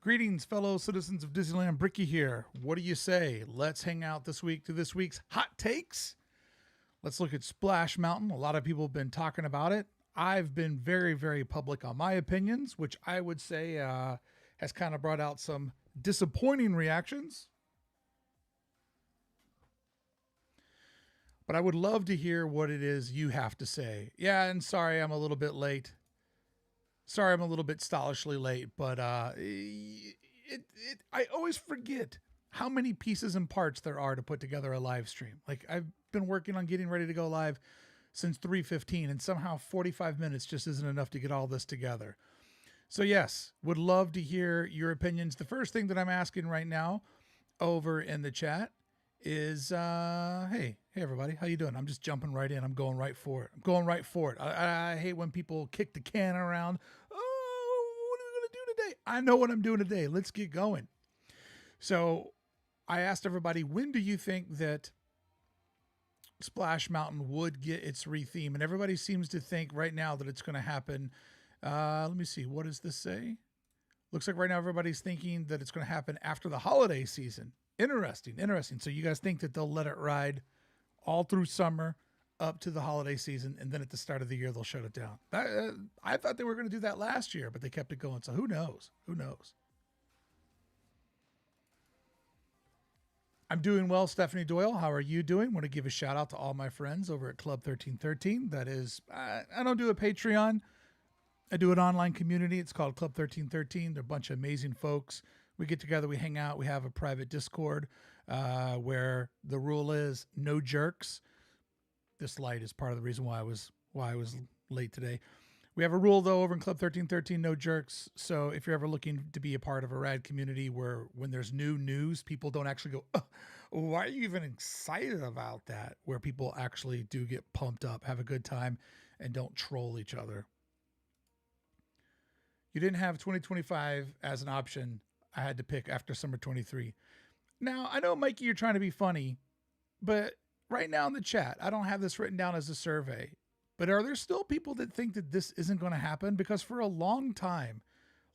Greetings, fellow citizens of Disneyland. Brickey here. What do you say? Let's hang out this week to this week's Hot Takes. Let's look at Splash Mountain. A lot of people have been talking about it. I've been very, very public on my opinions, which I would say has kind of brought out some disappointing reactions. But I would love to hear what it is you have to say. Yeah, and sorry I'm a little bit late. Sorry, I'm a little bit stylishly late, but I always forget how many pieces and parts there are to put together a live stream. Like, I've been working on getting ready to go live since 3:15, and somehow 45 minutes just isn't enough to get all this together. So yes, would love to hear your opinions. The first thing that I'm asking right now over in the chat is, hey everybody, how you doing? I'm just jumping right in. I'm going right for it. I hate when people kick the can around. Oh, what are we going to do today? I know what I'm doing today. Let's get going. So I asked everybody, when do you think that Splash Mountain would get its retheme? And everybody seems to think right now that it's going to happen. Let me see. What does this say? Looks like right now everybody's thinking that it's going to happen after the holiday season. Interesting. So you guys think that they'll let it ride all through summer up to the holiday season, and then at the start of the year they'll shut it down. I thought they were going to do that last year, but they kept it going. So who knows? I'm doing well, Stephanie Doyle. How are you doing? Want to give a shout out to all my friends over at Club 1313. That is, I don't do a Patreon. I do an online community. It's called Club 1313. They're a bunch of amazing folks. We get together, we hang out, we have a private Discord where the rule is no jerks. This light is part of the reason why I was late today. We have a rule though over in Club 1313, no jerks. So if you're ever looking to be a part of a rad community where when there's new news, people don't actually go, oh, why are you even excited about that? Where people actually do get pumped up, have a good time, and don't troll each other. You didn't have 2025 as an option. I had to pick after summer 23. Now, I know, Mikey, you're trying to be funny, but right now in the chat, I don't have this written down as a survey, but are there still people that think that this isn't going to happen? Because for a long time,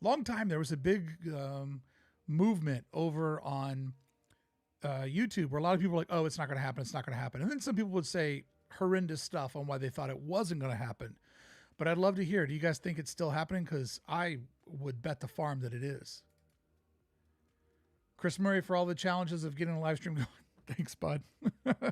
there was a big movement over on YouTube where a lot of people were like, oh, it's not going to happen. And then some people would say horrendous stuff on why they thought it wasn't going to happen. But I'd love to hear, do you guys think it's still happening? Because I would bet the farm that it is. Chris Murray for all the challenges of getting a live stream going. Thanks, bud. I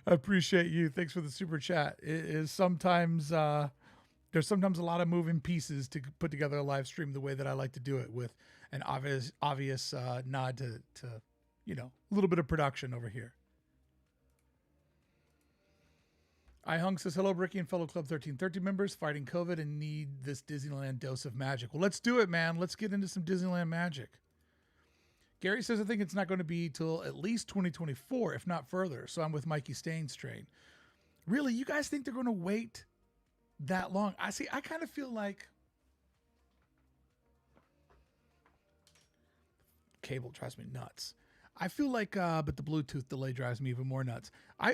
appreciate you. Thanks for the super chat. It is sometimes, there's sometimes a lot of moving pieces to put together a live stream the way that I like to do it, with an obvious nod to, a little bit of production over here. iHung says, hello, Brickey and fellow Club 1330 members, fighting COVID and need this Disneyland dose of magic. Well, let's do it, man. Let's get into some Disneyland magic. Gary says, I think it's not going to be till at least 2024, if not further. So I'm with Mikey Staines train. Really, you guys think they're going to wait that long? I kind of feel like cable drives me nuts. I feel like, but the Bluetooth delay drives me even more nuts. I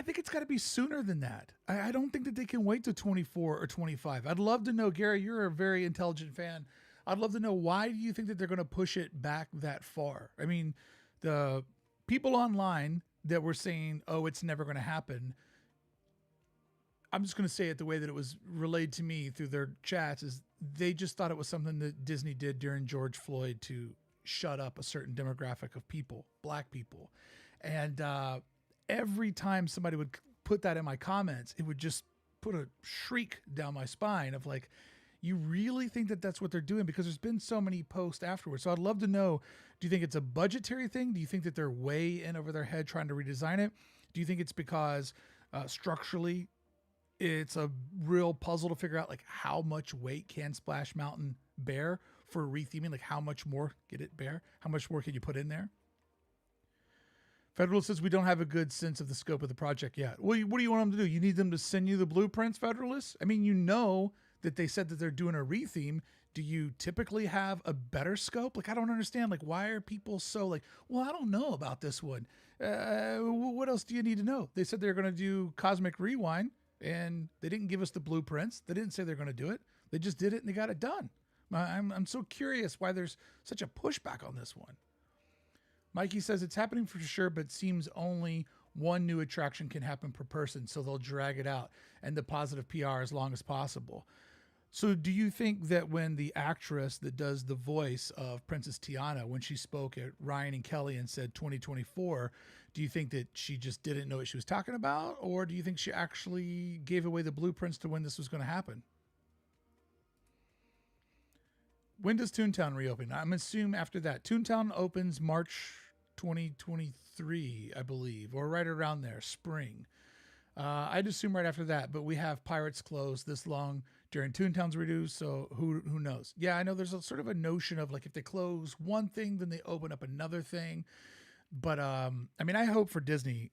think it's got to be sooner than that. I don't think that they can wait till 24 or 25. I'd love to know, Gary, you're a very intelligent fan. I'd love to know, why do you think that they're going to push it back that far? I mean, the people online that were saying, oh, it's never going to happen, I'm just going to say it the way that it was relayed to me through their chats, is they just thought it was something that Disney did during George Floyd to shut up a certain demographic of people, black people. And every time somebody would put that in my comments, it would just put a shriek down my spine of like, you really think that that's what they're doing? Because there's been so many posts afterwards. So I'd love to know, do you think it's a budgetary thing? Do you think that they're way in over their head trying to redesign it? Do you think it's because structurally it's a real puzzle to figure out, like, how much weight can Splash Mountain bear for retheming? Like, how much more can it bear? How much more can you put in there? Federalist says we don't have a good sense of the scope of the project yet. What do you want them to do? You need them to send you the blueprints, Federalist? I mean, that they said that they're doing a retheme. Do you typically have a better scope? Like, I don't understand. Like, why are people so like, well, I don't know about this one. What else do you need to know? They said they're going to do Cosmic Rewind, and they didn't give us the blueprints. They didn't say they're going to do it. They just did it and they got it done. I'm so curious why there's such a pushback on this one. Mikey says it's happening for sure, but seems only one new attraction can happen per person, so they'll drag it out and the positive PR as long as possible. So do you think that when the actress that does the voice of Princess Tiana, when she spoke at Ryan and Kelly and said 2024, do you think that she just didn't know what she was talking about? Or do you think she actually gave away the blueprints to when this was going to happen? When does Toontown reopen? I'm assuming after that. Toontown opens March 2023, I believe, or right around there, spring. I'd assume right after that, but we have Pirates closed this long during Toontown's redo, so who knows? Yeah, I know there's a sort of a notion of like if they close one thing, then they open up another thing. But I mean, I hope for Disney,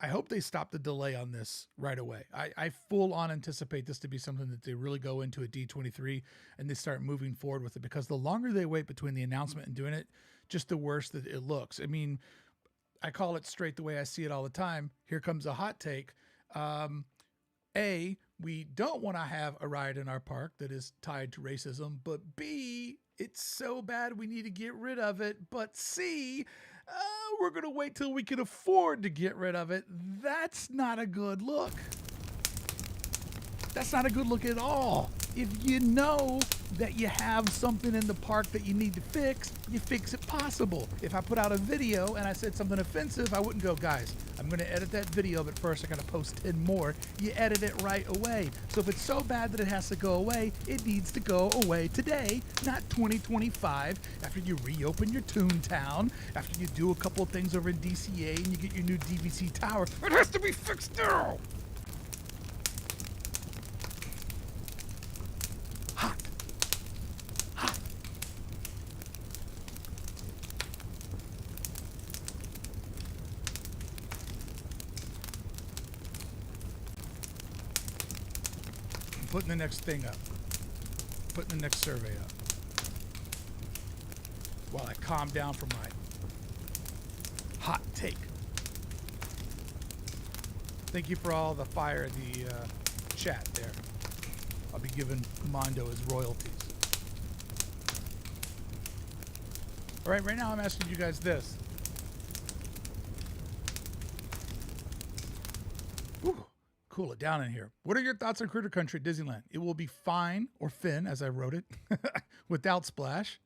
I hope they stop the delay on this right away. I full on anticipate this to be something that they really go into at D23 and they start moving forward with it, because the longer they wait between the announcement and doing it, just the worse that it looks. I mean, I call it straight the way I see it all the time. Here comes a hot take. A, we don't want to have a ride in our park that is tied to racism, but B, it's so bad we need to get rid of it. But C, we're going to wait till we can afford to get rid of it. That's not a good look. That's not a good look at all. If you know that you have something in the park that you need to fix, you fix it possible. If I put out a video and I said something offensive, I wouldn't go, guys, I'm going to edit that video, but first I got to post 10 more. You edit it right away. So if it's so bad that it has to go away, it needs to go away today, not 2025, after you reopen your Toontown, after you do a couple of things over in DCA and you get your new DVC tower. It has to be fixed now. Putting the next thing up. Putting the next survey up. While I calm down from my hot take. Thank you for all the fire in the chat there. I'll be giving Mondo his royalties. All right, right now I'm asking you guys this. Whew. Cool it down in here. What are your thoughts on Critter Country at Disneyland? It will be fine, or Finn, as I wrote it, without Splash,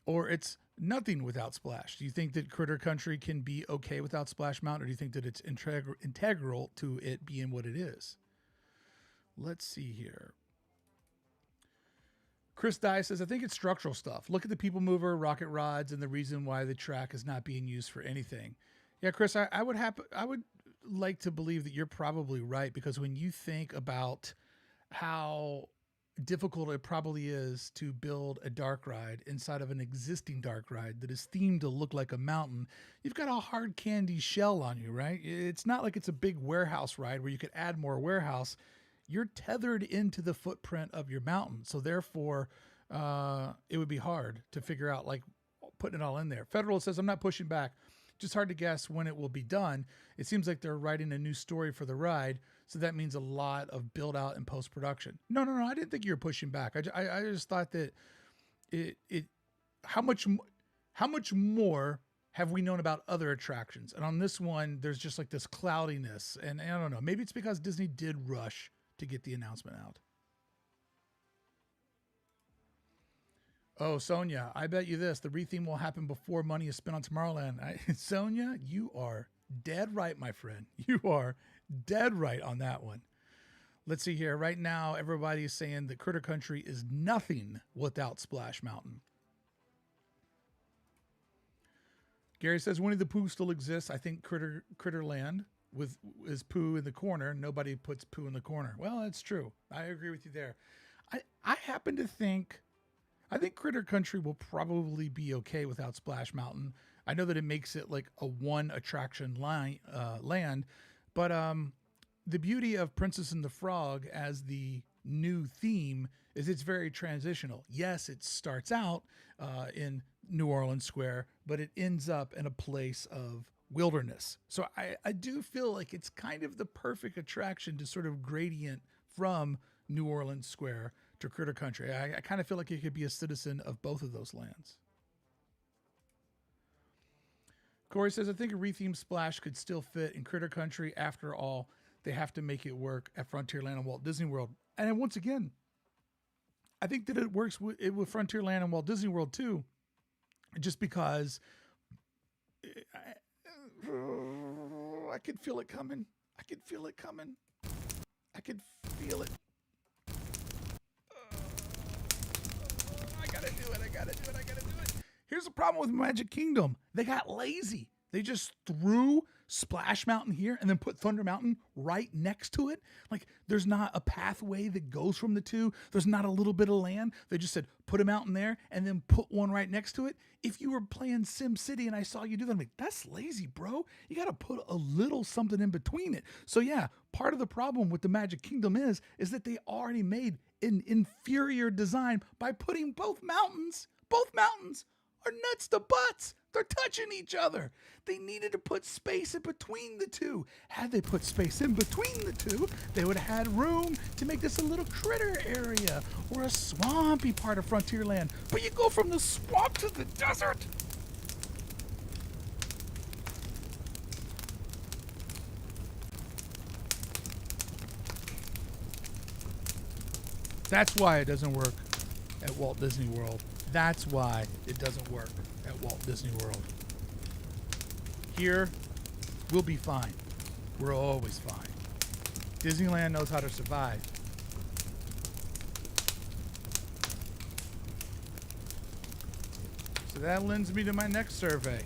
or it's nothing without Splash. Do you think that Critter Country can be okay without Splash Mountain, or do you think that it's integral to it being what it is? Let's see here. Chris Dye says, I think it's structural stuff. Look at the People Mover, rocket rods, and the reason why the track is not being used for anything. Yeah, Chris, I would like to believe that you're probably right, because when you think about how difficult it probably is to build a dark ride inside of an existing dark ride that is themed to look like a mountain, you've got a hard candy shell on you, right? It's not like it's a big warehouse ride where you could add more warehouse. You're tethered into the footprint of your mountain. So therefore, it would be hard to figure out, like, putting it all in there. Federal says, I'm not pushing back. Just hard to guess when it will be done. It seems like they're writing a new story for the ride, so that means a lot of build out and post production. No, I didn't think you were pushing back. I just thought that how much more have we known about other attractions? And on this one, there's just like this cloudiness, and I don't know. Maybe it's because Disney did rush to get the announcement out. Oh, Sonia, I bet you this. The retheme will happen before money is spent on Tomorrowland. Sonia, you are dead right, my friend. You are dead right on that one. Let's see here. Right now, everybody is saying that Critter Country is nothing without Splash Mountain. Gary says Winnie the Pooh still exists. I think Critterland is Pooh in the corner. Nobody puts Pooh in the corner. Well, that's true. I agree with you there. I happen to think... I think Critter Country will probably be okay without Splash Mountain. I know that it makes it like a one attraction land, but the beauty of Princess and the Frog as the new theme is it's very transitional. Yes, it starts out in New Orleans Square, but it ends up in a place of wilderness. So I do feel like it's kind of the perfect attraction to sort of gradient from New Orleans Square to Critter Country. I kind of feel like he could be a citizen of both of those lands. Corey says, I think a rethemed Splash could still fit in Critter Country. After all, they have to make it work at Frontierland and Walt Disney World. And then once again, I think that it works with Frontierland and Walt Disney World too, just because I could feel it coming. I could feel it coming. I could feel it. I gotta do it. I gotta do it. I gotta do it. Here's the problem with Magic Kingdom. They got lazy. They just threw Splash Mountain here and then put Thunder Mountain right next to it. Like, there's not a pathway that goes from the two. There's not a little bit of land. They just said, put a mountain there and then put one right next to it. If you were playing Sim City and I saw you do that, I'm like, that's lazy, bro. You got to put a little something in between it. So yeah, part of the problem with the Magic Kingdom is that they already made an inferior design by putting both mountains are nuts to butts. They're touching each other. They needed to put space in between the two. Had they put space in between the two, they would have had room to make this a little critter area or a swampy part of Frontierland. But you go from the swamp to the desert. That's why it doesn't work at Walt Disney World. That's why it doesn't work at Walt Disney World. Here, we'll be fine. We're always fine. Disneyland knows how to survive. So that lends me to my next survey.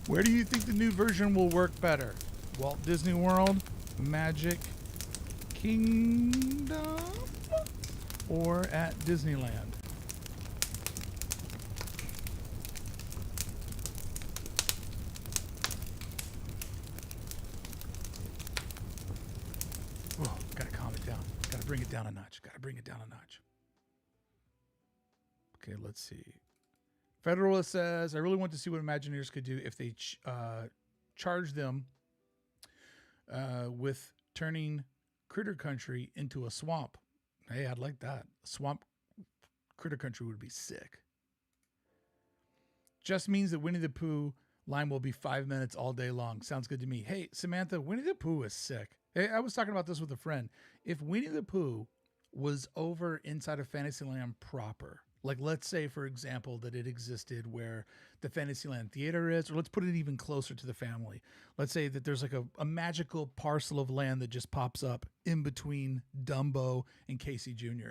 Where do you think the new version will work better? Walt Disney World, Magic Kingdom, or at Disneyland? Oh, gotta calm it down. Gotta bring it down a notch. Gotta bring it down a notch. Okay, let's see. Federalist says, I really want to see what Imagineers could do if they charge them with turning Critter Country into a swamp. Hey, I'd like that. Swamp Critter Country would be sick. Just means that Winnie the Pooh line will be 5 minutes all day long. Sounds good to me. Hey, Samantha, Winnie the Pooh is sick. Hey, I was talking about this with a friend. If Winnie the Pooh was over inside of Fantasyland proper, like, let's say, for example, that it existed where the Fantasyland Theater is, or let's put it even closer to the family. Let's say that there's like a magical parcel of land that just pops up in between Dumbo and Casey Jr.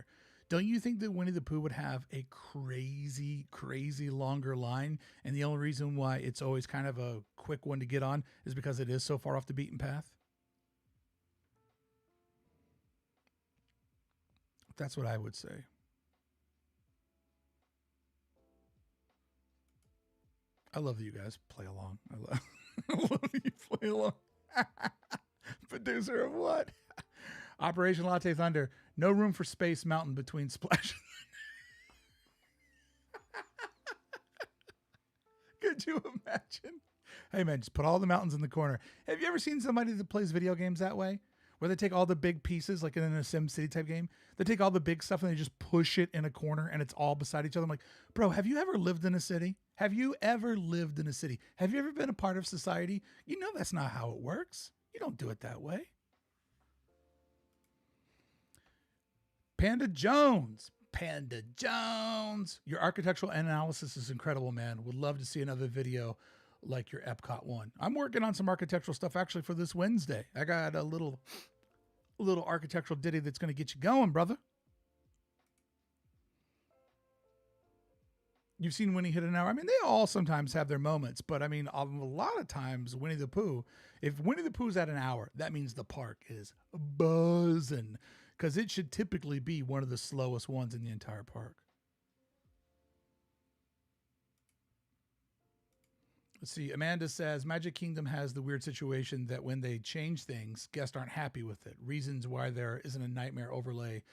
Don't you think that Winnie the Pooh would have a crazy, crazy longer line? And the only reason why it's always kind of a quick one to get on is because it is so far off the beaten path? That's what I would say. I love that you guys play along. I love that you play along. Producer of what? Operation Latte Thunder. No room for Space Mountain between Splash. Could you imagine? Hey, man, just put all the mountains in the corner. Have you ever seen somebody that plays video games that way? Where they take all the big pieces, like in a Sim City type game, they take all the big stuff and they just push it in a corner and it's all beside each other. I'm like, bro, have you ever lived in a city? Have you ever lived in a city? Have you ever been a part of society? You know that's not how it works. You don't do it that way. Panda Jones. Panda Jones. Your architectural analysis is incredible, man. Would love to see another video like your Epcot one. I'm working on some architectural stuff actually for this Wednesday. I got a little architectural ditty that's going to get you going, brother. You've seen Winnie hit an hour. I mean, they all sometimes have their moments, but I mean, a lot of times Winnie the Pooh, if Winnie the Pooh's at an hour, that means the park is buzzing because it should typically be one of the slowest ones in the entire park. Let's see. Amanda says, Magic Kingdom has the weird situation that when they change things, guests aren't happy with it. Reasons why there isn't a nightmare overlay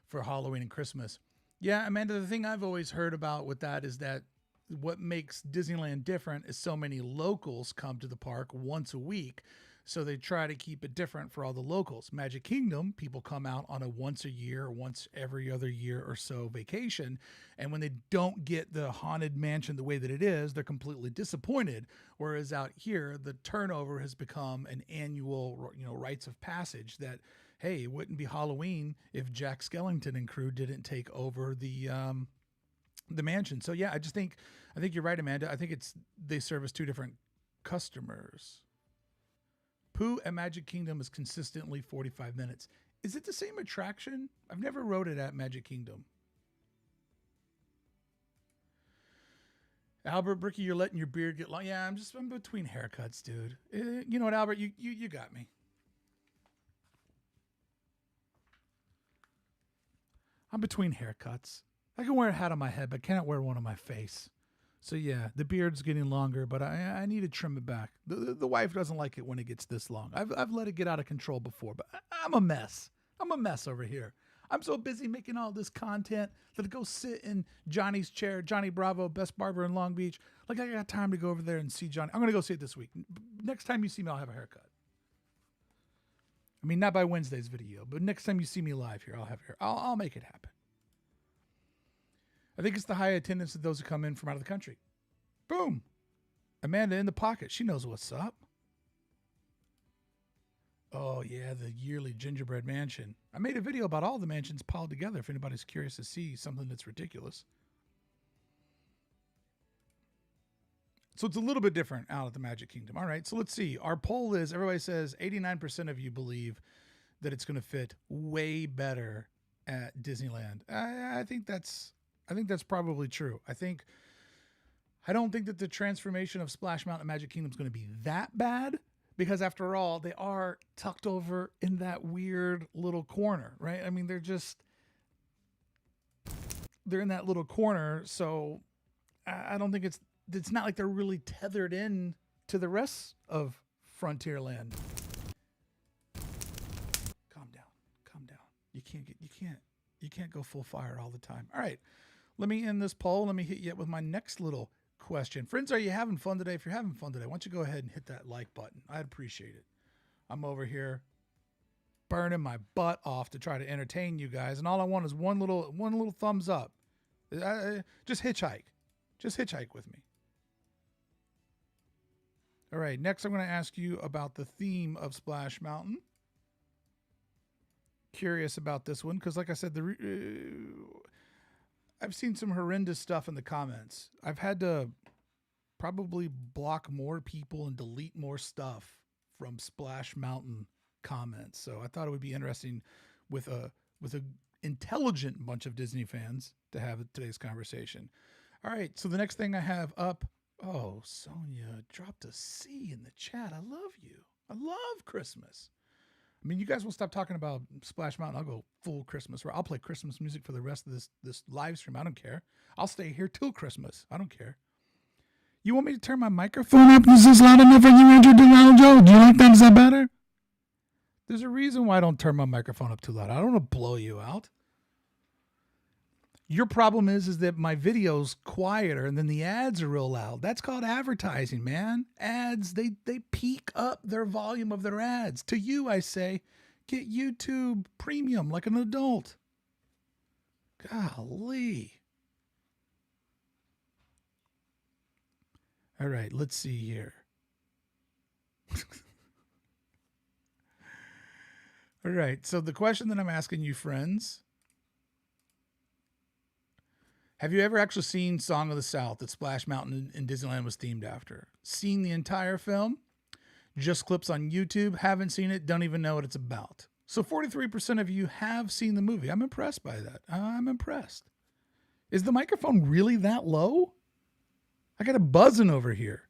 for Halloween and Christmas. Yeah, Amanda, the thing I've always heard about with that is that what makes Disneyland different is so many locals come to the park once a week. So they try to keep it different for all the locals. Magic Kingdom, people come out on a once a year, once every other year or so vacation. And when they don't get the Haunted Mansion the way that it is, they're completely disappointed. Whereas out here, the turnover has become an annual, rites of passage that, hey, it wouldn't be Halloween if Jack Skellington and crew didn't take over the mansion. So yeah, I think you're right, Amanda. I think they service two different customers. Pooh at Magic Kingdom is consistently 45 minutes. Is it the same attraction? I've never rode it at Magic Kingdom. Albert, Brickey, you're letting your beard get long. Yeah, I'm between haircuts, dude. You know what, Albert? You got me. I'm between haircuts. I can wear a hat on my head, but cannot wear one on my face. So yeah, the beard's getting longer, but I need to trim it back. The wife doesn't like it when it gets this long. I've let it get out of control before, but I'm a mess. I'm a mess over here. I'm so busy making all this content that I go sit in Johnny's chair, Johnny Bravo, best barber in Long Beach. Like I got time to go over there and see Johnny. I'm going to go see it this week. Next time you see me, I'll have a haircut. I mean, not by Wednesday's video, but next time you see me live here, I'll have hair. I'll make it happen. I think it's the high attendance of those who come in from out of the country. Boom. Amanda in the pocket. She knows what's up. Oh, yeah, the yearly gingerbread mansion. I made a video about all the mansions piled together if anybody's curious to see something that's ridiculous. So it's a little bit different out at the Magic Kingdom. All right, so let's see. Our poll is, everybody says 89% of you believe that it's going to fit way better at Disneyland. I think that's probably true. I don't think that the transformation of Splash Mountain Magic Kingdom is going to be that bad because after all, they are tucked over in that weird little corner, right? I mean, they're in that little corner. So I don't think it's not like they're really tethered in to the rest of Frontierland. Calm down. You can't go full fire all the time. All right. Let me end this poll. Let me hit you up with my next little question. Friends, are you having fun today? If you're having fun today, why don't you go ahead and hit that like button? I'd appreciate it. I'm over here burning my butt off to try to entertain you guys, and all I want is one little thumbs up. Just hitchhike. Just hitchhike with me. All right, next I'm going to ask you about the theme of Splash Mountain. Curious about this one because, like I said, I've seen some horrendous stuff in the comments. I've had to probably block more people and delete more stuff from Splash Mountain comments. So I thought it would be interesting with a intelligent bunch of Disney fans to have today's conversation. All right, so the next thing I have up. Oh, Sonia dropped a C in the chat. I love you. I love Christmas. I mean, you guys will stop talking about Splash Mountain. I'll go full Christmas. I'll play Christmas music for the rest of this live stream. I don't care. I'll stay here till Christmas. I don't care. You want me to turn my microphone up? Is this loud enough for you, Andrew DeLongo? Do you like that? Is that better? There's a reason why I don't turn my microphone up too loud. I don't want to blow you out. Your problem is that my video's quieter and then the ads are real loud. That's called advertising, man. Ads, they peak up their volume of their ads. To you, I say, get YouTube Premium like an adult. Golly. All right, let's see here. All right, so the question that I'm asking you, friends, have you ever actually seen Song of the South that Splash Mountain in Disneyland was themed after? Seen the entire film? Just clips on YouTube? Haven't seen it? Don't even know what it's about. So 43% of you have seen the movie. I'm impressed by that. I'm impressed. Is the microphone really that low? I got a buzzing over here.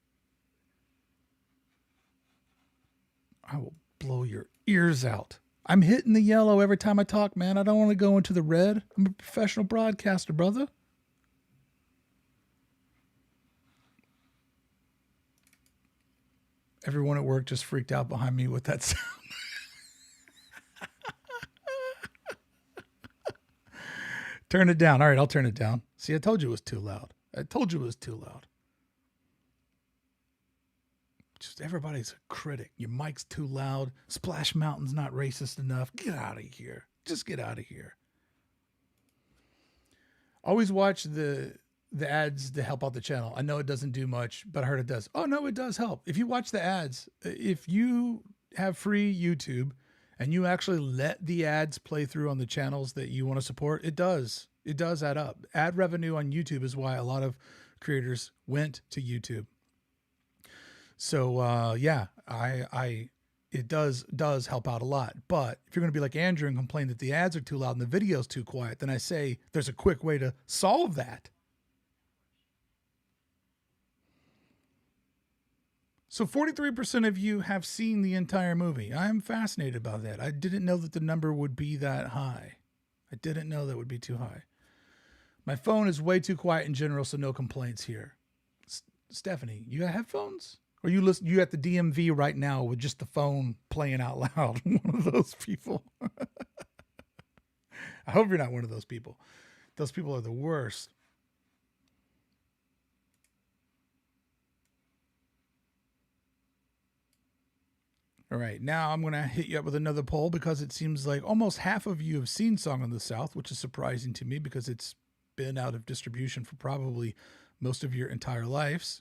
I will blow your ears out. I'm hitting the yellow every time I talk, man. I don't want to go into the red. I'm a professional broadcaster, brother. Everyone at work just freaked out behind me with that sound. Turn it down. All right, I'll turn it down. See, I told you it was too loud. I told you it was too loud. Just everybody's a critic. Your mic's too loud. Splash Mountain's not racist enough. Get out of here. Just get out of here. Always watch the ads to help out the channel. I know it doesn't do much, but I heard it does. Oh, no, it does help. If you watch the ads, if you have free YouTube and you actually let the ads play through on the channels that you want to support, it does. It does add up. Ad revenue on YouTube is why a lot of creators went to YouTube. So, yeah, it does help out a lot. But if you're going to be like Andrew and complain that the ads are too loud and the video's too quiet, then I say there's a quick way to solve that. So 43% of you have seen the entire movie. I'm fascinated about that. I didn't know that the number would be that high. I didn't know that would be too high. My phone is way too quiet in general, so no complaints here. Stephanie, you got headphones? Or you at the DMV right now with just the phone playing out loud? One of those people. I hope you're not one of those people. Those people are the worst. All right, now I'm going to hit you up with another poll because it seems like almost half of you have seen Song of the South, which is surprising to me because it's been out of distribution for probably most of your entire lives.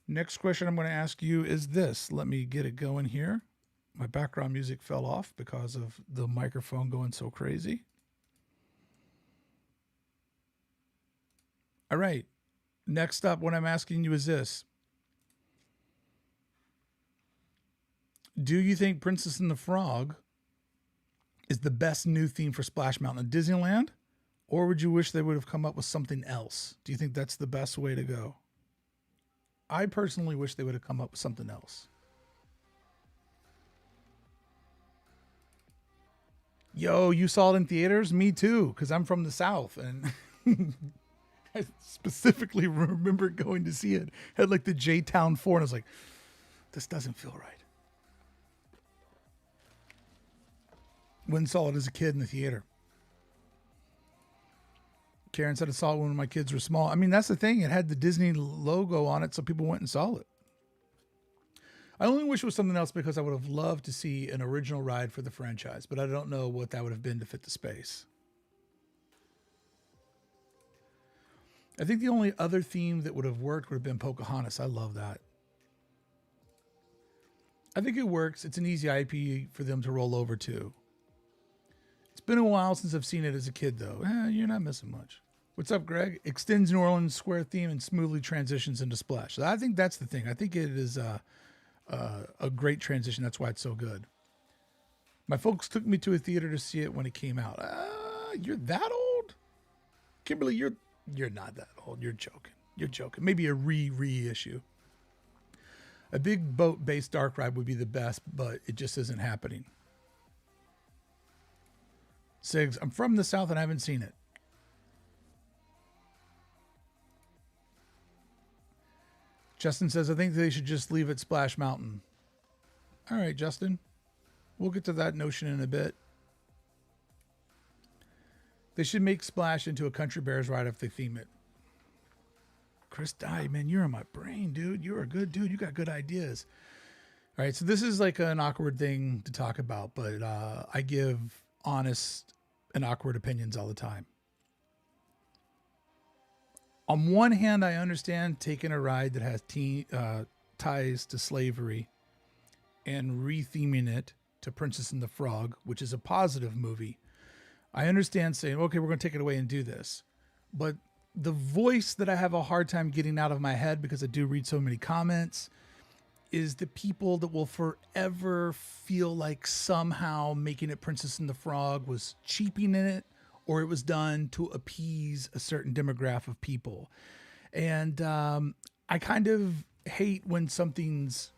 Next question I'm going to ask you is this. Let me get it going here. My background music fell off because of the microphone going so crazy. All right, next up, what I'm asking you is this. Do you think Princess and the Frog is the best new theme for Splash Mountain Disneyland? Or would you wish they would have come up with something else? Do you think that's the best way to go? I personally wish they would have come up with something else. Yo, you saw it in theaters? Me too, because I'm from the South. And I specifically remember going to see it at like the J-Town 4. And I was like, this doesn't feel right. Went and saw it as a kid in the theater. Karen said I saw it when my kids were small. I mean, that's the thing. It had the Disney logo on it, so people went and saw it. I only wish it was something else because I would have loved to see an original ride for the franchise, but I don't know what that would have been to fit the space. I think the only other theme that would have worked would have been Pocahontas. I love that. I think it works. It's an easy IP for them to roll over to. It's been a while since I've seen it as a kid, though. You're not missing much. What's up, Greg? Extends New Orleans Square theme and smoothly transitions into Splash. So I think that's the thing. I think it is a great transition. That's why it's so good. My folks took me to a theater to see it when it came out. You're that old? Kimberly, you're not that old. You're joking. You're joking. Maybe a reissue. A big boat-based dark ride would be the best, but it just isn't happening. Sigs, I'm from the South and I haven't seen it. Justin says, I think they should just leave it Splash Mountain. All right, Justin. We'll get to that notion in a bit. They should make Splash into a Country Bears ride if they theme it. Chris died, man. You're in my brain, dude. You're a good dude. You got good ideas. All right, so this is like an awkward thing to talk about, but I give honest and awkward opinions all the time. On one hand, I understand taking a ride that has ties to slavery and retheming it to Princess and the Frog, which is a positive movie. I understand saying, okay, we're going to take it away and do this. But the voice that I have a hard time getting out of my head, because I do read so many comments, is the people that will forever feel like somehow making it Princess and the Frog was cheaping it, or it was done to appease a certain demographic of people. And I kind of hate when something's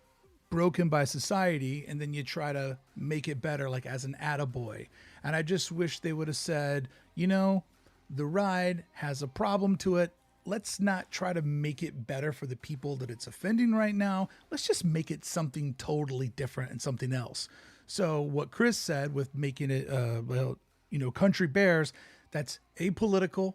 broken by society and then you try to make it better, like as an attaboy. And I just wish they would have said, you know, the ride has a problem to it. Let's not try to make it better for the people that it's offending right now. Let's just make it something totally different and something else. So what Chris said with making it, Country Bears, that's apolitical.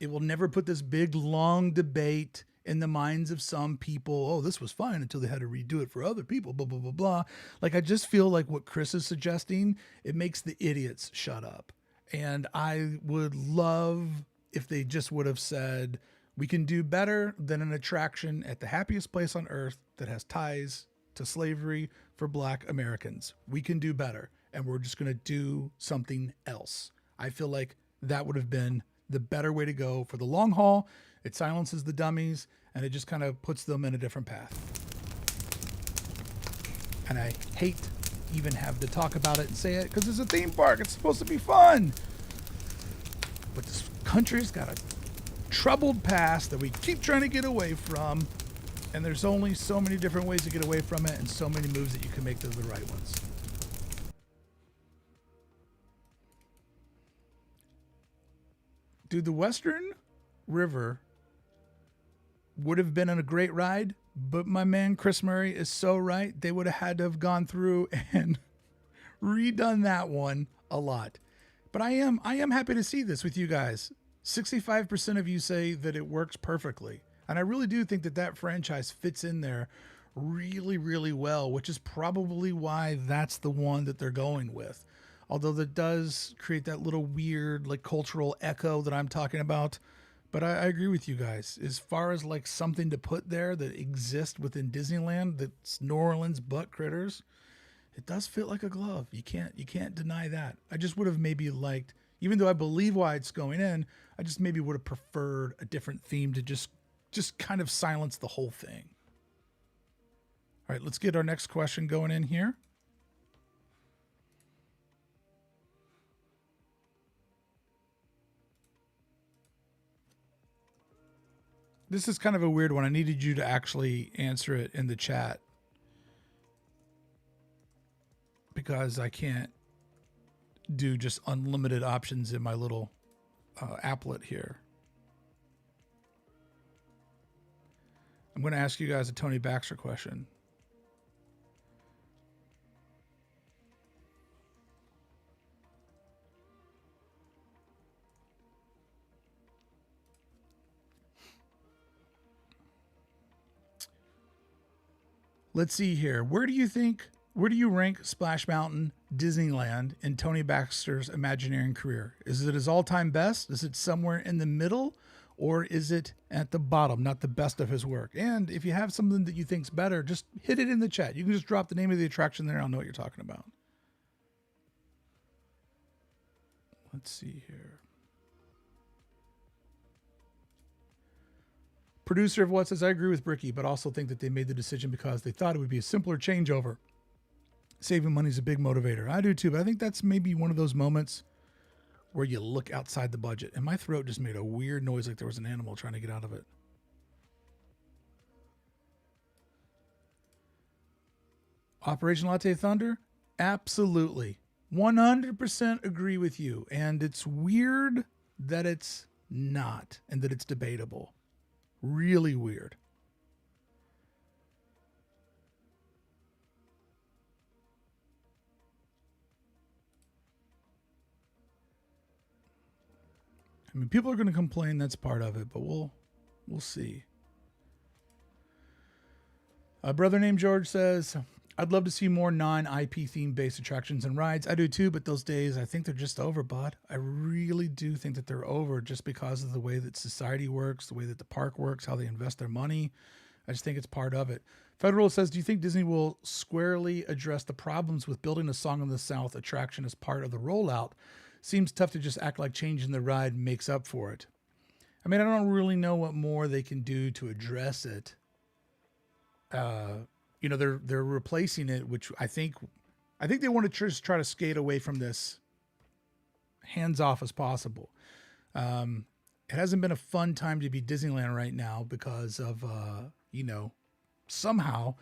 It will never put this big, long debate in the minds of some people. Oh, this was fine until they had to redo it for other people, blah, blah, blah, blah. Like, I just feel like what Chris is suggesting, it makes the idiots shut up. And I would love if they just would have said, we can do better than an attraction at the happiest place on earth that has ties to slavery for Black Americans. We can do better, and we're just going to do something else. I feel like that would have been the better way to go for the long haul. It silences the dummies, and it just kind of puts them in a different path. And I hate even have to talk about it and say it because it's a theme park. It's supposed to be fun. But this country's got a troubled past that we keep trying to get away from. And there's only so many different ways to get away from it and so many moves that you can make that are the right ones. Dude, the Western River would have been a great ride, but my man Chris Murray is so right. They would have had to have gone through and redone that one a lot. But I am happy to see this with you guys. 65% of you say that it works perfectly. And I really do think that that franchise fits in there really, really well, which is probably why that's the one that they're going with. Although that does create that little weird, like, cultural echo that I'm talking about. But I agree with you guys. As far as like something to put there that exists within Disneyland that's New Orleans but critters, it does fit like a glove. You can't deny that. I just would have maybe liked, even though I believe why it's going in, I just maybe would have preferred a different theme to just kind of silence the whole thing. All right, let's get our next question going in here. This is kind of a weird one. I needed you to actually answer it in the chat because I can't do just unlimited options in my little applet here. I'm going to ask you guys a Tony Baxter question. Let's see here. Where do you rank Splash Mountain Disneyland in Tony Baxter's Imagineering career? Is it his all-time best? Is it somewhere in the middle? Or is it at the bottom, not the best of his work? And if you have something that you think's better, just hit it in the chat. You can just drop the name of the attraction there. I'll know what you're talking about. Let's see here. Producer of What says, I agree with Brickey, but also think that they made the decision because they thought it would be a simpler changeover. Saving money is a big motivator. I do too, but I think that's maybe one of those moments where you look outside the budget. And my throat just made a weird noise like there was an animal trying to get out of it. Operation Latte Thunder? Absolutely. 100% agree with you. And it's weird that it's not and that it's debatable. Really weird. I mean, people are going to complain. That's part of it, but we'll see. A brother named George says, I'd love to see more non-IP theme based attractions and rides. I do too, but those days, I think they're just over, bud. I really do think that they're over just because of the way that society works, the way that the park works, how they invest their money. I just think it's part of it. Federal says, do you think Disney will squarely address the problems with building a Song of the South attraction as part of the rollout? Seems tough to just act like changing the ride makes up for it. I mean, I don't really know what more they can do to address it. You know, they're replacing it, which I think they want to just try to skate away from this hands off as possible. It hasn't been a fun time to be Disneyland right now because of, you know, somehow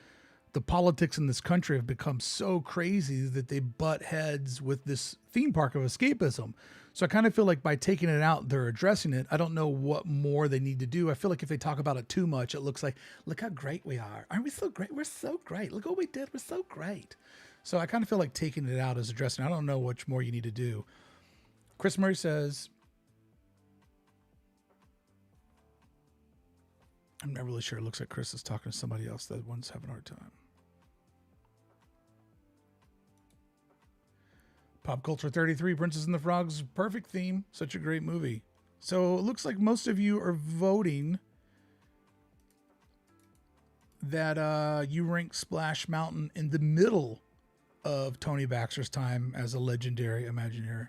the politics in this country have become so crazy that they butt heads with this theme park of escapism. So I kind of feel like by taking it out, they're addressing it. I don't know what more they need to do. I feel like if they talk about it too much, it looks like, look how great we are. Aren't we so great? We're so great. Look what we did. We're so great. So I kind of feel like taking it out is addressing. I don't know what more you need to do. Chris Murray says, I'm not really sure. It looks like Chris is talking to somebody else. That one's having a hard time. Pop Culture 33, Princess and the Frog's perfect theme. Such a great movie. So it looks like most of you are voting that you rank Splash Mountain in the middle of Tony Baxter's time as a legendary Imagineer.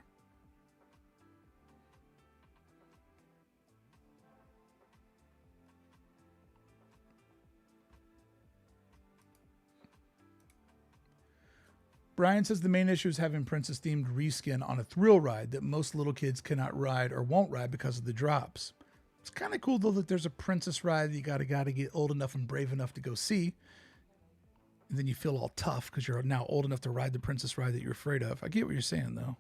Brian says the main issue is having princess-themed reskin on a thrill ride that most little kids cannot ride or won't ride because of the drops. It's kind of cool, though, that there's a princess ride that you got to get old enough and brave enough to go see. And then you feel all tough because you're now old enough to ride the princess ride that you're afraid of. I get what you're saying, though.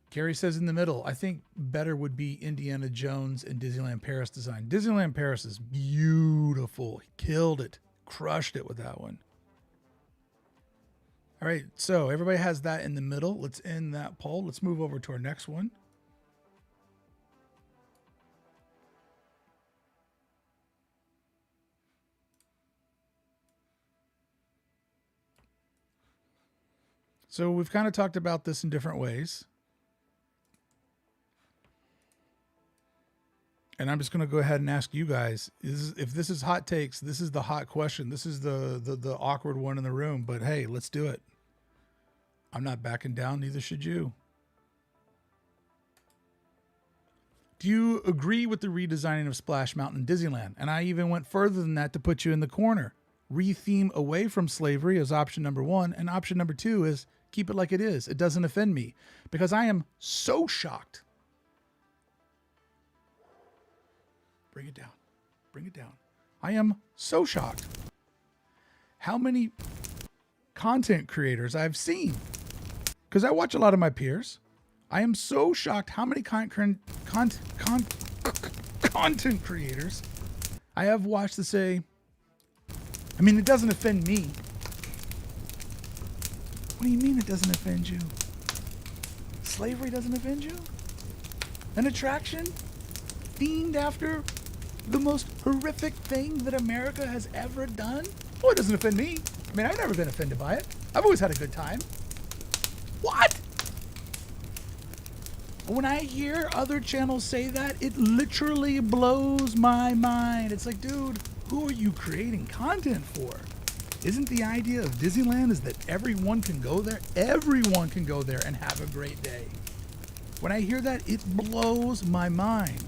Gary says in the middle, I think better would be Indiana Jones and Disneyland Paris design. Disneyland Paris is beautiful. He killed it. Crushed it with that one. All right, so everybody has that in the middle. Let's end that poll. Let's move over to our next one. So we've kind of talked about this in different ways. And I'm just going to go ahead and ask you guys, if this is hot takes, this is the hot question. This is the awkward one in the room. But hey, let's do it. I'm not backing down. Neither should you. Do you agree with the redesigning of Splash Mountain Disneyland? And I even went further than that to put you in the corner. Retheme away from slavery is option number 1. And option number 2 is keep it like it is. It doesn't offend me. Because I am so shocked. Bring it down. Bring it down. I am so shocked how many content creators I've seen. Because I watch a lot of my peers. I am so shocked how many content creators I have watched to say, I mean, it doesn't offend me. What do you mean it doesn't offend you? Slavery doesn't offend you? An attraction themed after the most horrific thing that America has ever done? Oh, it doesn't offend me. I mean, I've never been offended by it. I've always had a good time. What? When I hear other channels say that, it literally blows my mind. It's like, dude, who are you creating content for? Isn't the idea of Disneyland is that everyone can go there? Everyone can go there and have a great day. When I hear that, it blows my mind.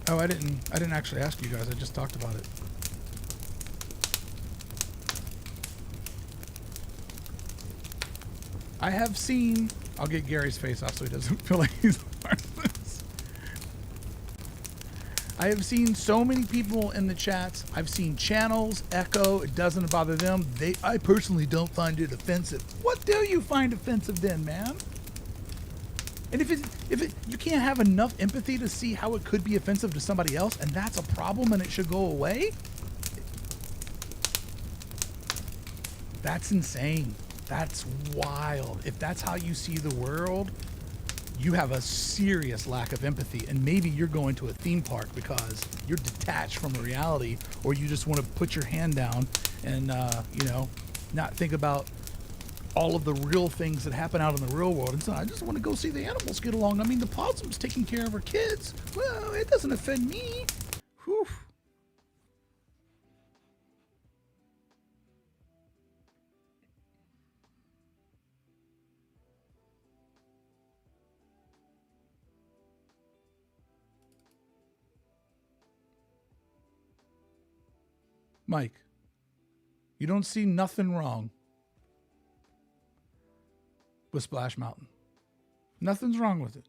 Oh, I didn't actually ask you guys. I just talked about it. I have seen, I'll get Gary's face off so he doesn't feel like he's part of this. I have seen so many people in the chats. I've seen channels echo. It doesn't bother them. I personally don't find it offensive. What do you find offensive then, man? And if you can't have enough empathy to see how it could be offensive to somebody else, and that's a problem and it should go away, that's insane. That's wild. If that's how you see the world, you have a serious lack of empathy, and maybe you're going to a theme park because you're detached from reality, or you just want to put your hand down and not think about all of the real things that happen out in the real world. And so I just want to go see the animals get along. I mean, the possum's taking care of her kids. Well, it doesn't offend me. Whew. Mike, you don't see nothing wrong with Splash Mountain. Nothing's wrong with it.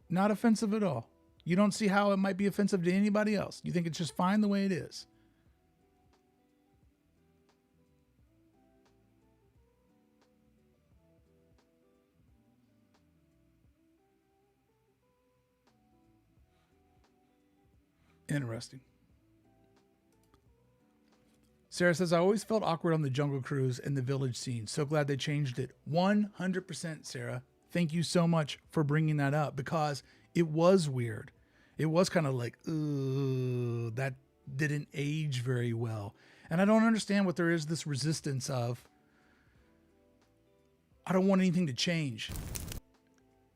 Not offensive at all. You don't see how it might be offensive to anybody else. You think it's just fine the way it is. Interesting. Sarah says, I always felt awkward on the Jungle Cruise and the village scene. So glad they changed it. 100%, Sarah. Thank you so much for bringing that up because it was weird. It was kind of like, ooh, that didn't age very well. And I don't understand what there is this resistance of, I don't want anything to change.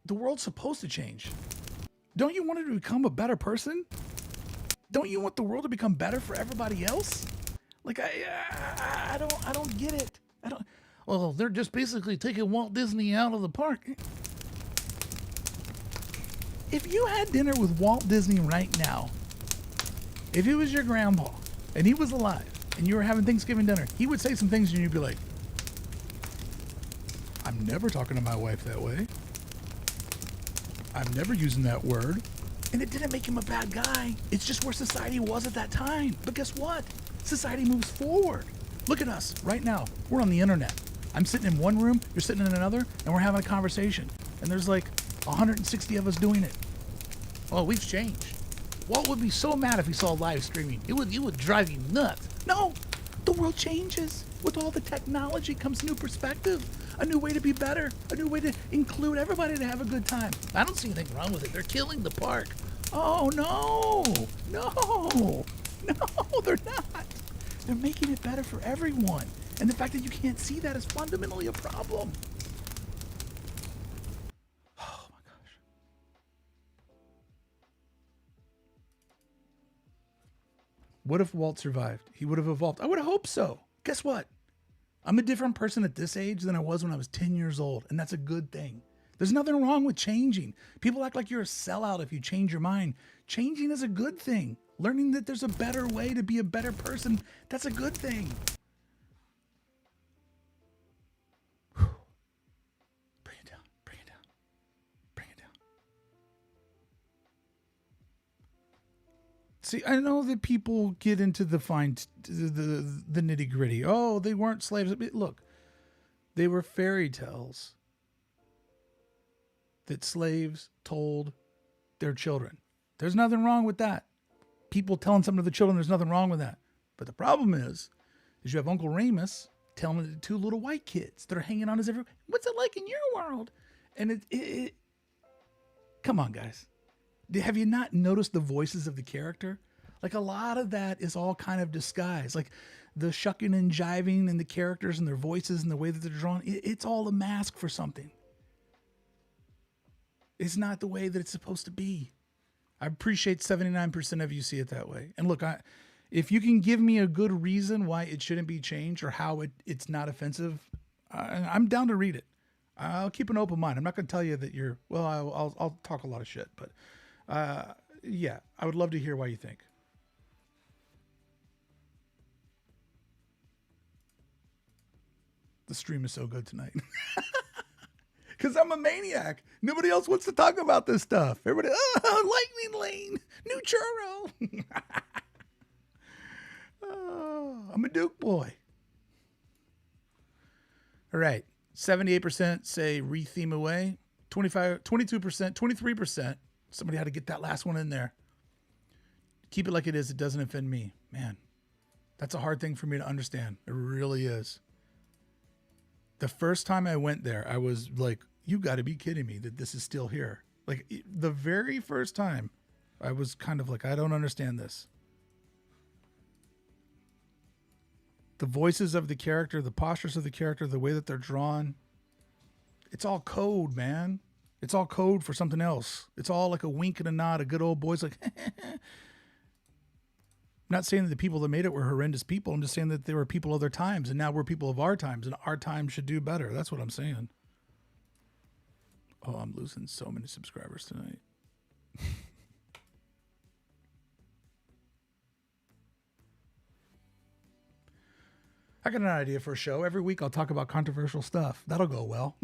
The world's supposed to change. Don't you want it to become a better person? Don't you want the world to become better for everybody else? Like, I don't get it. Well, they're just basically taking Walt Disney out of the park. If you had dinner with Walt Disney right now, if it was your grandpa and he was alive and you were having Thanksgiving dinner, he would say some things and you'd be like, I'm never talking to my wife that way. I'm never using that word. And it didn't make him a bad guy. It's just where society was at that time. But guess what? Society moves forward. Look at us right now. We're on the internet. I'm sitting in one room, you're sitting in another, and we're having a conversation. And there's like 160 of us doing it. Oh, we've changed. Walt would be so mad if he saw live streaming. It would drive you nuts. No, the world changes. With all the technology comes new perspective, a new way to be better, a new way to include everybody to have a good time. I don't see anything wrong with it. They're killing the park. Oh, no, they're not. They're making it better for everyone. And the fact that you can't see that is fundamentally a problem. Oh my gosh. What if Walt survived? He would have evolved. I would hope so. Guess what? I'm a different person at this age than I was when I was 10 years old, and that's a good thing. There's nothing wrong with changing. People act like you're a sellout if you change your mind. Changing is a good thing. Learning that there's a better way to be a better person, that's a good thing. Whew. Bring it down, bring it down, bring it down. See, I know that people get into the nitty gritty. Oh, they weren't slaves. Look, they were fairy tales that slaves told their children. There's nothing wrong with that. People telling something to the children, there's nothing wrong with that. But the problem is you have Uncle Remus telling it to two little white kids that are hanging on his every. What's it like in your world? And it come on, guys. Have you not noticed the voices of the character? Like a lot of that is all kind of disguised. Like the shucking and jiving and the characters and their voices and the way that they're drawn. It's all a mask for something. It's not the way that it's supposed to be. I appreciate 79% of you see it that way. And look, if you can give me a good reason why it shouldn't be changed or how it's not offensive, I'm down to read it. I'll keep an open mind. I'm not going to tell you that you're, well, I'll talk a lot of shit, but yeah, I would love to hear why you think. The stream is so good tonight. Because I'm a maniac. Nobody else wants to talk about this stuff. Everybody, lightning lane, new churro. Oh, I'm a Duke boy. All right. 78% say retheme away. 22%, 23%. Somebody had to get that last one in there. Keep it like it is. It doesn't offend me. Man, that's a hard thing for me to understand. It really is. The first time I went there, I was like, you got to be kidding me that this is still here. Like the very first time I was kind of like, I don't understand this. The voices of the character, the postures of the character, the way that they're drawn. It's all code, man. It's all code for something else. It's all like a wink and a nod. A good old boy's like, I'm not saying that the people that made it were horrendous people. I'm just saying that there were people of their times, and now we're people of our times, and our time should do better. That's what I'm saying. Oh, I'm losing so many subscribers tonight. I got an idea for a show. Every week I'll talk about controversial stuff. That'll go well.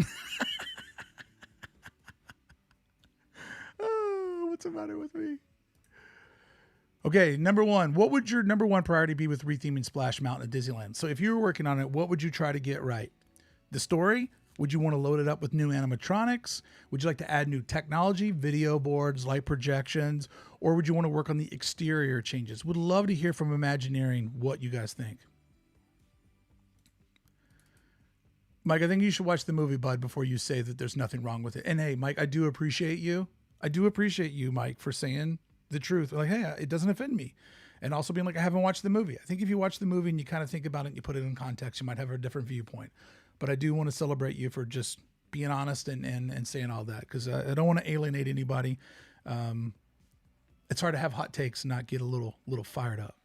Oh, what's the matter with me? Okay, number one. What would your number one priority be with retheming Splash Mountain at Disneyland? So if you were working on it, what would you try to get right? The story? Would you want to load it up with new animatronics? Would you like to add new technology, video boards, light projections? Or would you want to work on the exterior changes? Would love to hear from Imagineering what you guys think. Mike, I think you should watch the movie, bud, before you say that there's nothing wrong with it. And hey, Mike, I do appreciate you. I do appreciate you, Mike, for saying the truth. Like, hey, it doesn't offend me. And also being like, I haven't watched the movie. I think if you watch the movie and you kind of think about it and you put it in context, you might have a different viewpoint. But I do want to celebrate you for just being honest and saying all that, because I don't want to alienate anybody. It's hard to have hot takes and not get a little fired up.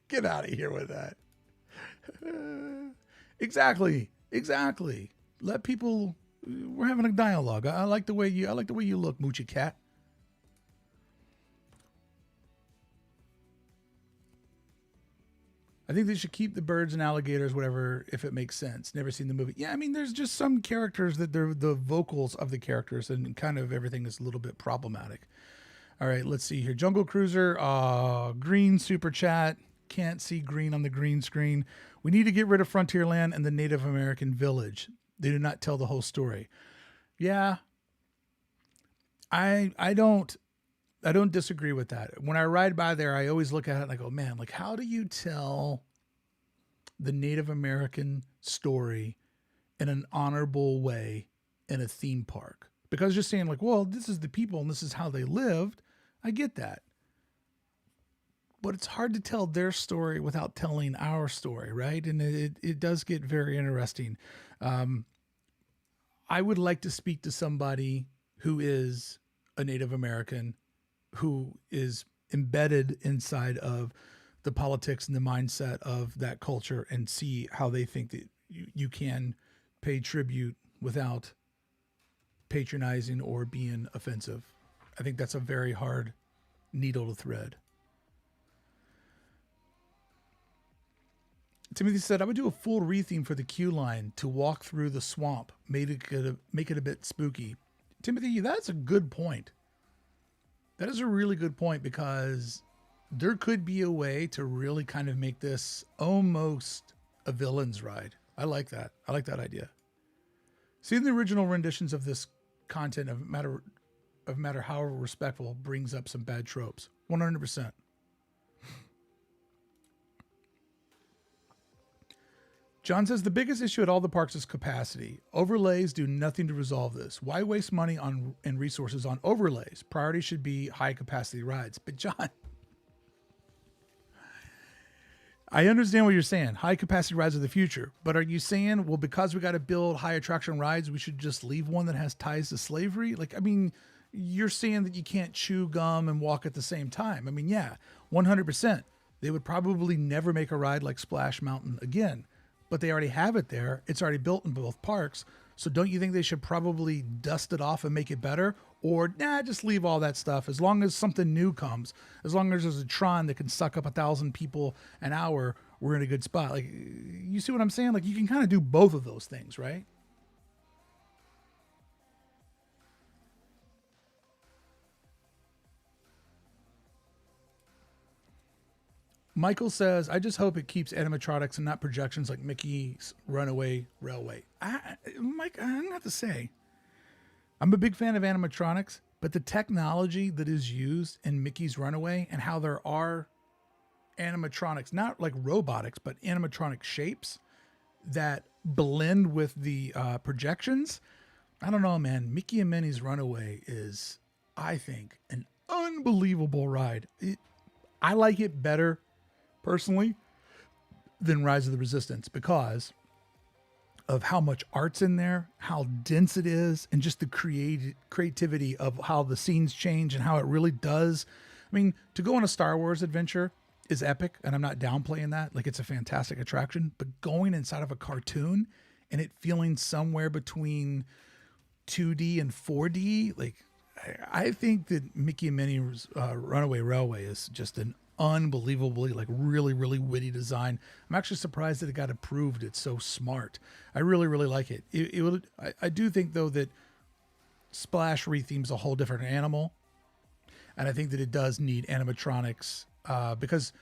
Get out of here with that. Exactly. Let people. We're having a dialogue. I like the way you look, Moochie Cat. I think they should keep the birds and alligators, whatever, if it makes sense. Never seen the movie. Yeah, I mean, there's just some characters that they're the vocals of the characters, and kind of everything is a little bit problematic. All right, let's see here. Jungle Cruiser, green super chat. Can't see green on the green screen. We need to get rid of Frontierland and the Native American village. They do not tell the whole story. Yeah, I don't disagree with that. When I ride by there, I always look at it and I go, man, like, how do you tell the Native American story in an honorable way in a theme park? Because just saying like, well, this is the people and this is how they lived. I get that. But it's hard to tell their story without telling our story, right? And it does get very interesting. I would like to speak to somebody who is a Native American, who is embedded inside of the politics and the mindset of that culture, and see how they think that you can pay tribute without patronizing or being offensive. I think that's a very hard needle to thread. Timothy said, I would do a full retheme for the queue line to walk through the swamp, make it a bit spooky. Timothy, that's a good point. That is a really good point, because there could be a way to really kind of make this almost a villain's ride. I like that. I like that idea. Seeing the original renditions of this content, of matter however respectful, brings up some bad tropes. 100%. John says the biggest issue at all the parks is capacity. Overlays do nothing to resolve this. Why waste money on and resources on overlays? Priority should be high capacity rides. But John, I understand what you're saying. High capacity rides are the future. But are you saying, well, because we got to build high attraction rides, we should just leave one that has ties to slavery? Like, I mean, you're saying that you can't chew gum and walk at the same time. I mean, yeah, 100%. They would probably never make a ride like Splash Mountain again. But they already have it there. It's already built in both parks. So don't you think they should probably dust it off and make it better? Or, just leave all that stuff. As long as something new comes, as long as there's a Tron that can suck up 1,000 people an hour, we're in a good spot. Like, you see what I'm saying? Like, you can kind of do both of those things, right? Michael says, I just hope it keeps animatronics and not projections like Mickey's Runaway Railway. Mike, I'm going to have to say, I'm a big fan of animatronics, but the technology that is used in Mickey's Runaway and how there are animatronics, not like robotics, but animatronic shapes that blend with the projections. I don't know, man. Mickey and Minnie's Runaway is, I think, an unbelievable ride. I like it better personally than Rise of the Resistance, because of how much art's in there, how dense it is, and just the creativity of how the scenes change and how it really does. I mean, to go on a Star Wars adventure is epic, and I'm not downplaying that. Like, it's a fantastic attraction, but going inside of a cartoon and it feeling somewhere between 2D and 4D, like, I think that Mickey and Minnie's Runaway Railway is just an unbelievably, like, really, really witty design. I'm actually surprised that it got approved. It's so smart. I really, really like it. I do think, though, that Splash rethemes a whole different animal, and I think that it does need animatronics because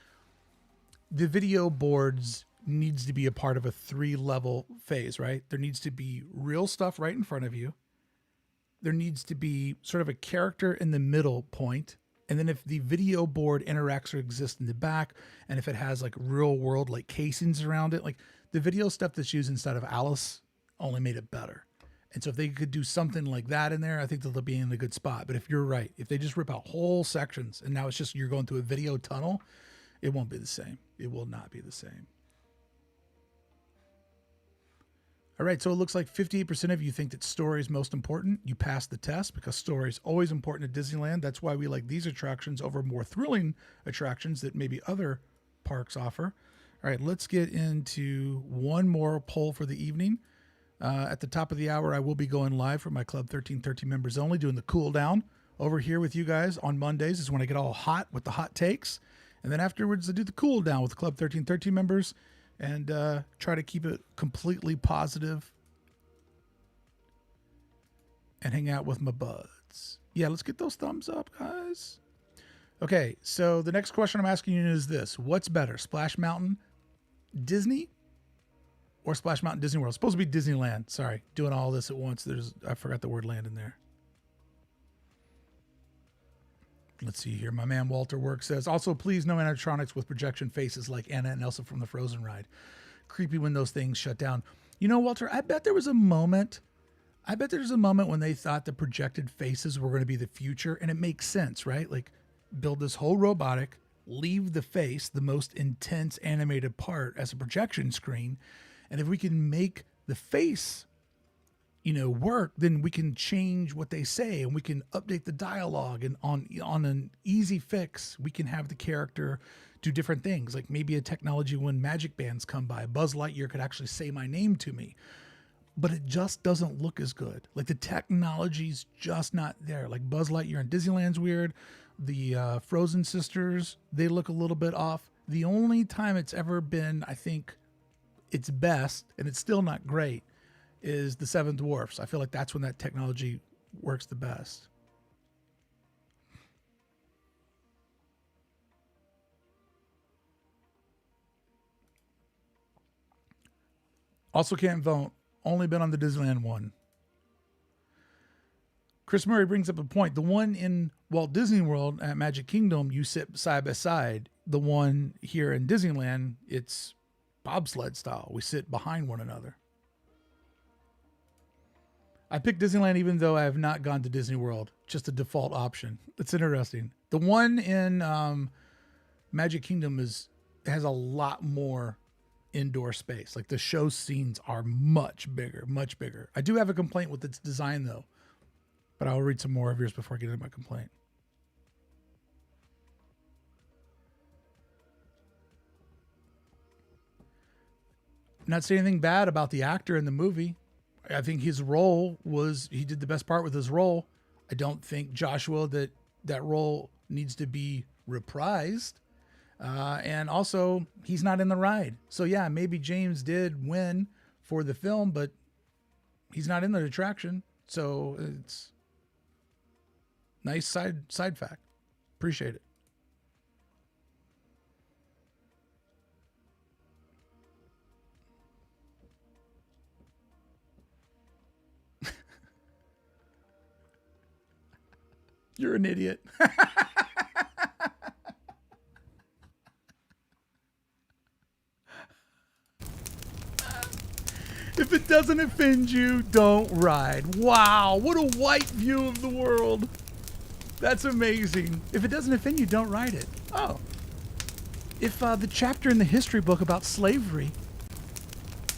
the video boards needs to be a part of a 3-level phase, right? There needs to be real stuff right in front of you. There needs to be sort of a character in the middle point, And then if the video board interacts or exists in the back, and if it has like real world like casings around it, like the video stuff that's used inside of Alice only made it better. And so if they could do something like that in there, I think that they'll be in a good spot. But if you're right, if they just rip out whole sections and now it's just you're going through a video tunnel, it won't be the same. It will not be the same. All right, so it looks like 58% of you think that story is most important. You passed the test because story is always important at Disneyland. That's why we like these attractions over more thrilling attractions that maybe other parks offer. All right, let's get into one more poll for the evening. At the top of the hour, I will be going live for my Club 1313 members only, doing the cool down over here with you guys on Mondays is when I get all hot with the hot takes. And then afterwards, I do the cool down with Club 1313 members and try to keep it completely positive and hang out with my buds. Yeah, let's get those thumbs up, guys. Okay, so the next question I'm asking you is this. What's better, Splash Mountain Disney or Splash Mountain Disney World? It's supposed to be Disneyland. Sorry, doing all this at once. I forgot the word land in there. Let's see here. My man Walter Work says, also, please no animatronics with projection faces like Anna and Elsa from the Frozen ride. Creepy when those things shut down. You know, Walter, I bet there's a moment when they thought the projected faces were going to be the future. And it makes sense, right? Like, build this whole robotic, leave the face, the most intense animated part, as a projection screen. And if we can make the face, work, then we can change what they say and we can update the dialogue. And on an easy fix, we can have the character do different things. Like maybe a technology when magic bands come by, Buzz Lightyear could actually say my name to me, but it just doesn't look as good. Like the technology's just not there. Like Buzz Lightyear in Disneyland's weird. The Frozen sisters, they look a little bit off. The only time it's ever been, I think, its best, and it's still not great, is the Seven Dwarfs. I feel like that's when that technology works the best. Also can't vote. Only been on the Disneyland one. Chris Murray brings up a point. The one in Walt Disney World at Magic Kingdom, you sit side by side. The one here in Disneyland, it's bobsled style. We sit behind one another. I picked Disneyland even though I have not gone to Disney World. Just a default option. It's interesting. The one in Magic Kingdom has a lot more indoor space. Like the show scenes are much bigger, much bigger. I do have a complaint with its design though, but I'll read some more of yours before I get into my complaint. Not saying anything bad about the actor in the movie. I think his role he did the best part with his role. I don't think Joshua, that role needs to be reprised. And also he's not in the ride. So yeah, maybe James did win for the film, but he's not in the attraction. So it's nice side fact. Appreciate it. You're an idiot. If it doesn't offend you, don't ride. Wow, what a white view of the world. That's amazing. If it doesn't offend you, don't ride it. Oh. If the chapter in the history book about slavery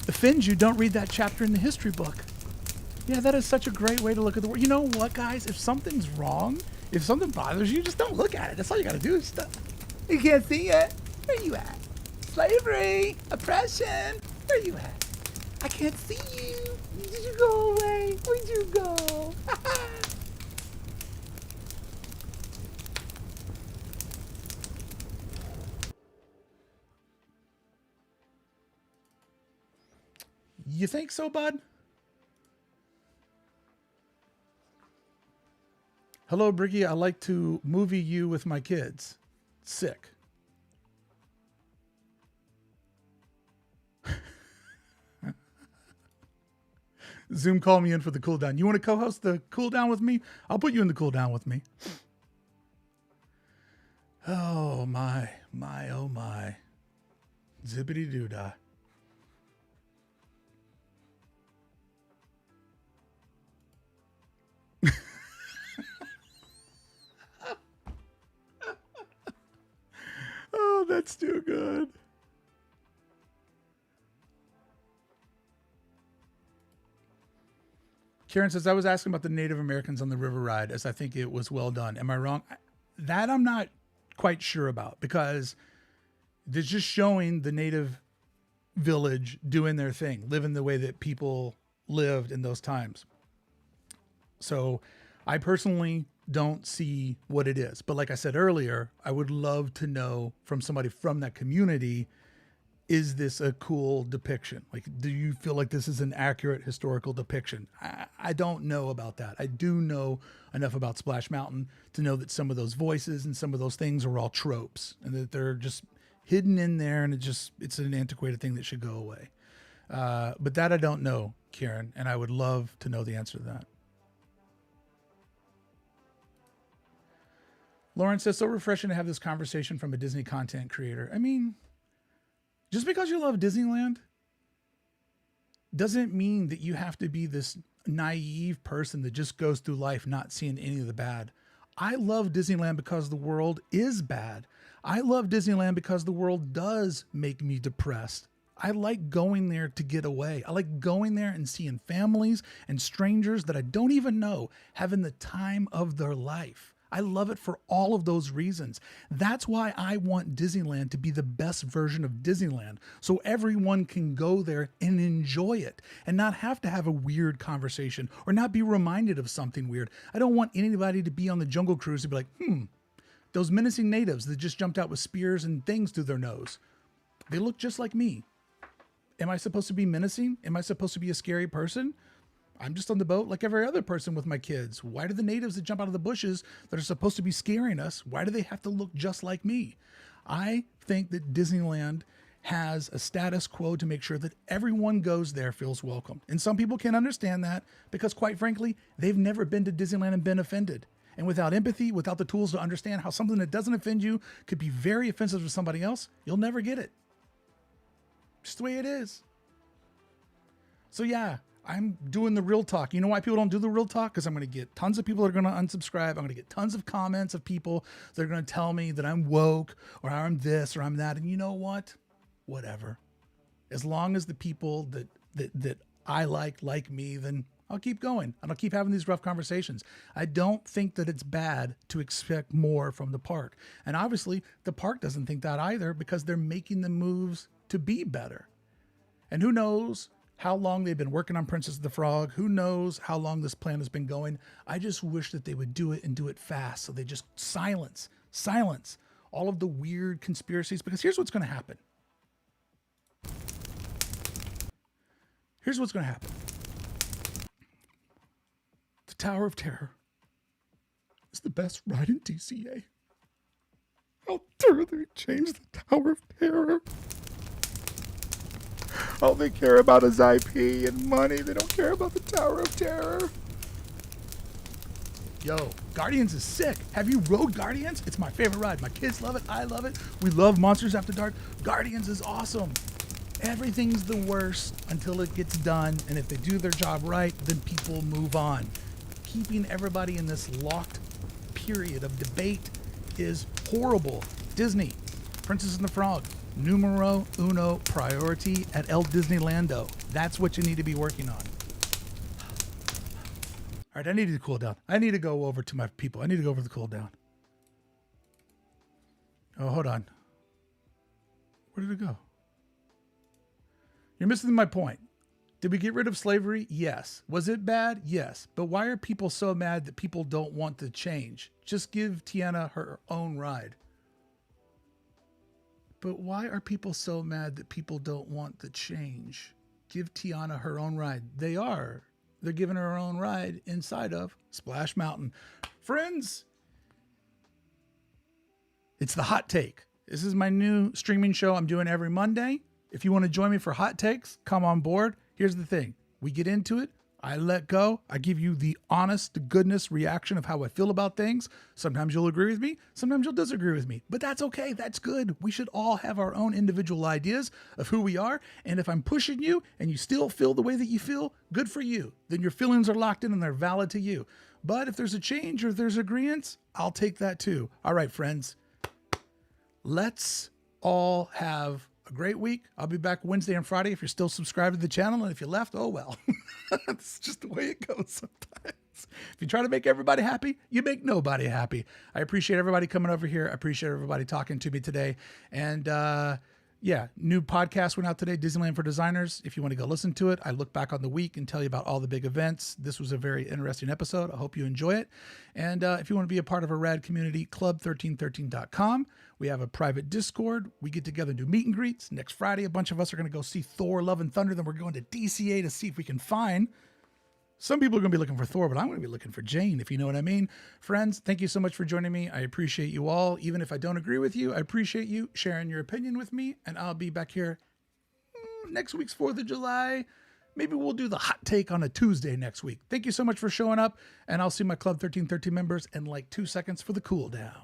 offends you, don't read that chapter in the history book. Yeah, that is such a great way to look at the world. You know what, guys? If something's wrong, if something bothers you, just don't look at it. That's all you gotta do is stuff. You can't see it. Where you at? Slavery, oppression. Where you at? I can't see you. Did you go away? Where'd you go? You think so, bud? Hello, Brickey. I like to movie you with my kids. Sick. Zoom call me in for the cool down. You want to co-host the cool down with me? I'll put you in the cool down with me. Oh my, oh my. Zippity doo dah. Oh, that's too good. Karen says, I was asking about the Native Americans on the river ride as I think it was well done. Am I wrong? That I'm not quite sure about, because they're just showing the native village doing their thing, living the way that people lived in those times. So I personally don't see what it is. But like I said earlier, I would love to know from somebody from that community, is this a cool depiction? Like, do you feel like this is an accurate historical depiction? I don't know about that. I do know enough about Splash Mountain to know that some of those voices and some of those things are all tropes, and that they're just hidden in there, and it's an antiquated thing that should go away. But that I don't know, Karen, and I would love to know the answer to that. Lauren says, so refreshing to have this conversation from a Disney content creator. I mean, just because you love Disneyland doesn't mean that you have to be this naive person that just goes through life not seeing any of the bad. I love Disneyland because the world is bad. I love Disneyland because the world does make me depressed. I like going there to get away. I like going there and seeing families and strangers that I don't even know having the time of their life. I love it for all of those reasons. That's why I want Disneyland to be the best version of Disneyland, so everyone can go there and enjoy it and not have to have a weird conversation or not be reminded of something weird. I don't want anybody to be on the Jungle Cruise and be like, those menacing natives that just jumped out with spears and things through their nose, they look just like me. Am I supposed to be menacing? Am I supposed to be a scary person? I'm just on the boat like every other person with my kids. Why do the natives that jump out of the bushes that are supposed to be scaring us, why do they have to look just like me? I think that Disneyland has a status quo to make sure that everyone goes there feels welcome. And some people can't understand that because, quite frankly, they've never been to Disneyland and been offended. And without empathy, without the tools to understand how something that doesn't offend you could be very offensive to somebody else, you'll never get it. Just the way it is. So yeah, I'm doing the real talk. You know why people don't do the real talk? Because I'm going to get tons of people that are going to unsubscribe. I'm going to get tons of comments of people that are going to tell me that I'm woke or I'm this or I'm that. And you know what? Whatever. As long as the people that I like me, then I'll keep going and I'll keep having these rough conversations. I don't think that it's bad to expect more from the park. And obviously the park doesn't think that either, because they're making the moves to be better. And who knows how long they've been working on Princess of the Frog. Who knows how long this plan has been going. I just wish that they would do it and do it fast. So they just silence all of the weird conspiracies, because here's what's going to happen. Here's what's going to happen. The Tower of Terror is the best ride in DCA. How dare they change the Tower of Terror? All they care about is IP and money. They don't care about the Tower of Terror. Yo, Guardians is sick. Have you rode Guardians? It's my favorite ride. My kids love it. I love it. We love Monsters After Dark. Guardians is awesome. Everything's the worst until it gets done. And if they do their job right, then people move on. Keeping everybody in this locked period of debate is horrible. Disney, Princess and the Frog, numero uno priority at El Disneylando. That's what you need to be working on. All right, I need to cool down. I need to go over to my people. I need to go over the cool down. Oh, hold on. Where did it go? You're missing my point. Did we get rid of slavery? Yes. Was it bad? Yes. But why are people so mad that people don't want to change? Just give Tiana her own ride. But why are people so mad that people don't want the change? Give Tiana her own ride. They are. They're giving her own ride inside of Splash Mountain. Friends, it's the Hot Take. This is my new streaming show I'm doing every Monday. If you want to join me for Hot Takes, come on board. Here's the thing. We get into it. I let go. I give you the honest to goodness reaction of how I feel about things. Sometimes you'll agree with me. Sometimes you'll disagree with me. But that's okay. That's good. We should all have our own individual ideas of who we are. And if I'm pushing you and you still feel the way that you feel, good for you. Then your feelings are locked in and they're valid to you. But if there's a change or if there's agreement, I'll take that too. All right, friends. Let's all have a great week. I'll be back Wednesday and Friday if you're still subscribed to the channel. And if you left, oh well. It's just the way it goes sometimes. If you try to make everybody happy, you make nobody happy. I appreciate everybody coming over here. I appreciate everybody talking to me today. And yeah, new podcast went out today, Disneyland for Designers. If you want to go listen to it, I look back on the week and tell you about all the big events. This was a very interesting episode. I hope you enjoy it. And if you want to be a part of a rad community, club1313.com. We have a private Discord. We get together and do meet and greets. Next Friday, a bunch of us are going to go see Thor, Love and Thunder. Then we're going to DCA to see if we can find. Some people are going to be looking for Thor, but I'm going to be looking for Jane, if you know what I mean. Friends, thank you so much for joining me. I appreciate you all. Even if I don't agree with you, I appreciate you sharing your opinion with me. And I'll be back here next week's 4th of July. Maybe we'll do the hot take on a Tuesday next week. Thank you so much for showing up. And I'll see my Club 1313 members in like 2 seconds for the cool down.